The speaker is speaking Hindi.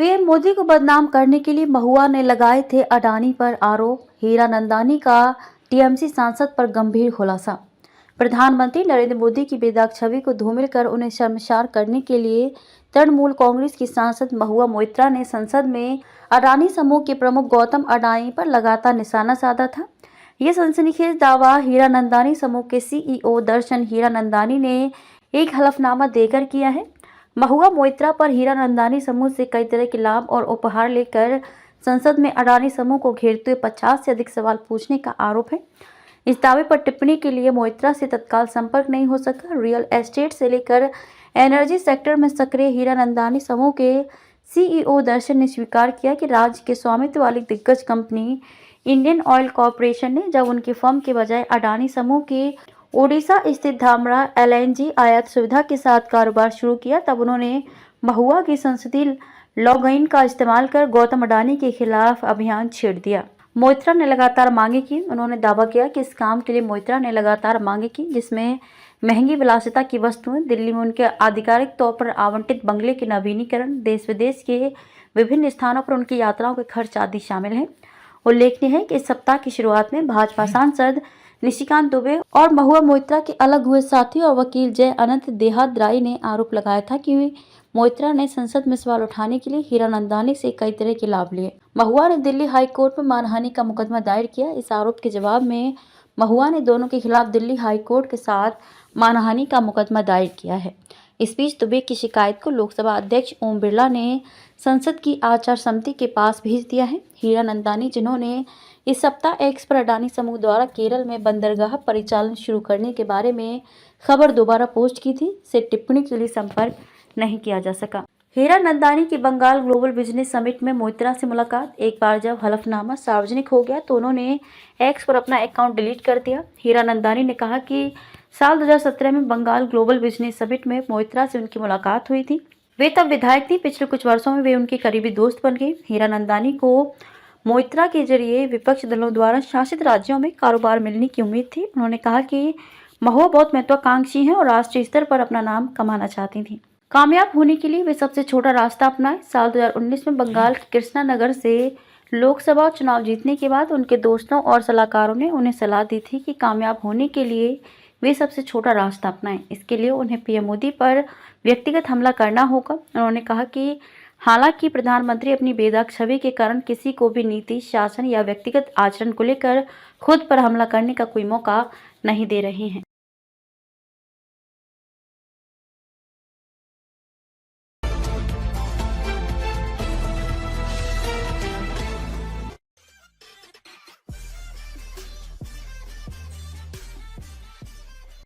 पीएम मोदी को बदनाम करने के लिए महुआ ने लगाए थे अडानी पर आरोप। हीरानंदानी का टीएमसी सांसद पर गंभीर खुलासा। प्रधानमंत्री नरेंद्र मोदी की बेदाग छवि को धूमिल कर उन्हें शर्मसार करने के लिए तृणमूल कांग्रेस की सांसद महुआ मोइत्रा ने संसद में अडानी समूह के प्रमुख गौतम अडानी पर लगातार निशाना साधा था। ये सनसनीखेज दावा हीरानंदानी समूह के सीईओ दर्शन हीरानंदानी ने एक हलफनामा देकर किया है। महुआ मोइत्रा पर हीरानंदानी समूह से कई तरह के लाभ और उपहार लेकर संसद में अडानी समूह को घेरते हुए 50 से अधिक सवाल पूछने का आरोप है। इस दावे पर टिप्पणी के लिए मोइत्रा से तत्काल संपर्क नहीं हो सका। रियल एस्टेट से लेकर एनर्जी सेक्टर में सक्रिय हीरानंदानी समूह के सीईओ दर्शन ने स्वीकार किया कि राज्य के स्वामित्व वाली दिग्गज कंपनी इंडियन ऑयल कॉरपोरेशन ने जब उनकी फर्म के बजाय अडानी समूह के ओडिशा स्थित धामरा एलएनजी आयात सुविधा के साथ कारोबार शुरू किया, तब उन्होंने महुआ की संसदीय लॉगिन का इस्तेमाल कर गौतम अडानी के खिलाफ अभियान छेड़ दिया। मोइत्रा ने लगातार मांगे की। उन्होंने दावा किया कि इस काम के लिए मोइत्रा ने लगातार मांगे की, जिसमें महंगी विलासिता की वस्तुएं, दिल्ली में उनके आधिकारिक तौर पर आवंटित बंगले के नवीनीकरण, देश विदेश के विभिन्न स्थानों पर उनकी यात्राओं के खर्च आदि शामिल हैं। उल्लेखनीय है कि इस सप्ताह की शुरुआत में भाजपा सांसद निशिकांत दुबे और महुआ मोइत्रा के अलग हुए साथी और वकील जय अनंत देहाद्राई ने आरोप लगाया था कि मोइत्रा ने संसद में सवाल उठाने के लिए हीरानंदानी से कई तरह के लाभ लिए। महुआ ने दिल्ली हाई कोर्ट में मानहानि का मुकदमा दायर किया। इस आरोप के जवाब में महुआ ने दोनों के खिलाफ दिल्ली हाई कोर्ट के साथ मानहानि का मुकदमा दायर किया है। इस बीच दुबे की शिकायत को लोकसभा अध्यक्ष ओम बिरला ने संसद की आचार समिति के पास भेज दिया है। हीरानंदानी, जिन्होंने इस सप्ताह एक्स पर अडानी समूह द्वारा केरल में बंदरगाह परिचालन शुरू करने के बारे में खबर दोबारा पोस्ट की थी, से टिप्पणी के लिए संपर्क नहीं किया जा सका। हीरानंदानी की बंगाल ग्लोबल बिजनेस समिट में मोइत्रा से मुलाकात। एक बार जब हलफनामा सार्वजनिक हो गया तो उन्होंने एक्स पर अपना अकाउंट डिलीट कर दिया। हीरानंदानी ने कहा कि साल 2017 में बंगाल ग्लोबल बिजनेस समिट में मोइत्रा से उनकी मुलाकात हुई थी। वे तब विधायक थी। पिछले कुछ वर्षों में वे उनके करीबी दोस्त बन गई। हीरानंदानी को मोइत्रा के जरिए विपक्ष दलों द्वारा शासित राज्यों में कारोबार मिलने की उम्मीद थी। उन्होंने कहा कि महुआ बहुत महत्वाकांक्षी हैं और राष्ट्रीय स्तर पर अपना नाम कमाना चाहती थी। कामयाब होने के लिए वे सबसे छोटा रास्ता अपनाए। साल 2019 में बंगाल के कृष्णानगर से लोकसभा चुनाव जीतने के बाद उनके दोस्तों और सलाहकारों ने उन्हें सलाह दी थी कि कामयाब होने के लिए वे सबसे छोटा रास्ता अपनाएं। इसके लिए उन्हें पीएम मोदी पर व्यक्तिगत हमला करना होगा। उन्होंने कहा कि हालांकि प्रधानमंत्री अपनी बेदाग छवि के कारण किसी को भी नीति, शासन या व्यक्तिगत आचरण को लेकर खुद पर हमला करने का कोई मौका नहीं दे रहे हैं।